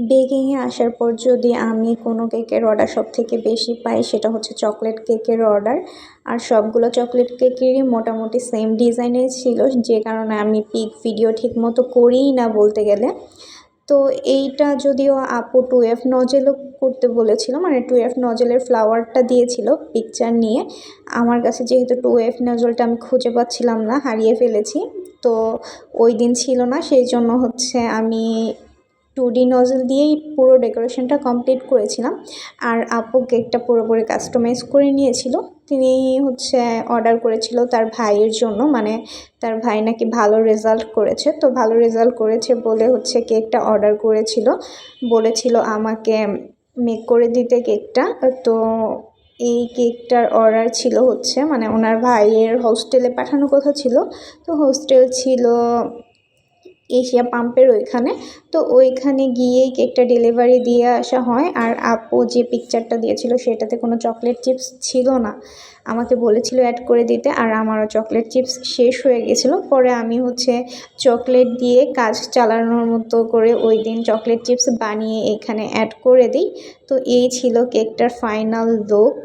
বেকিংয়ে আসার পর যদি আমি কোনো কেকের অর্ডার সবথেকে বেশি পাই সেটা হচ্ছে চকলেট কেকের অর্ডার। আর সবগুলো চকলেট কেকেরই মোটামুটি সেম ডিজাইনের ছিল, যে কারণে আমি পিক ভিডিও ঠিকমতো করিই না বলতে গেলে। তো এইটা যদিও আপু 2F নজেলও করতে বলেছিল, মানে 2F নজেলের ফ্লাওয়ারটা দিয়েছিল পিকচার নিয়ে। আমার কাছে যেহেতু 2F নজলটা আমি খুঁজে পাচ্ছিলাম না, হারিয়ে ফেলেছি, তো ওই দিন ছিল না, সেই জন্য হচ্ছে আমি 2D নজল দিয়েই পুরো ডেকোরেশনটা কমপ্লিট করেছিলাম। আর আপু কেকটা পুরোপুরি কাস্টমাইজ করে নিয়েছিল। তিনি হচ্ছে অর্ডার করেছিল তার ভাইয়ের জন্য, মানে তার ভাই নাকি ভালো রেজাল্ট করেছে, তো ভালো রেজাল্ট করেছে বলে হচ্ছে কেকটা অর্ডার করেছিল, বলেছিল আমাকে মেক করে দিতে কেকটা। তো এই কেকটার অর্ডার ছিল হচ্ছে, মানে ওনার ভাইয়ের হোস্টেলে পাঠানোর কথা ছিল। তো হোস্টেল ছিল এশিয়া পাম্পের ওইখানে, তো ওইখানে গিয়েই কেকটা ডেলিভারি দিয়ে আসা হয়। আর আপু যে পিকচারটা দিয়েছিল সেটাতে কোনো চকলেট চিপস ছিল না, আমাকে বলেছিল অ্যাড করে দিতে, আর আমারও চকলেট চিপস শেষ হয়ে গেছিলো। পরে আমি হচ্ছে চকলেট দিয়ে কাজ চালানোর মতো করে ওই দিন চকলেট চিপস বানিয়ে এখানে অ্যাড করে দিই। তো এই ছিল কেকটার ফাইনাল লুক।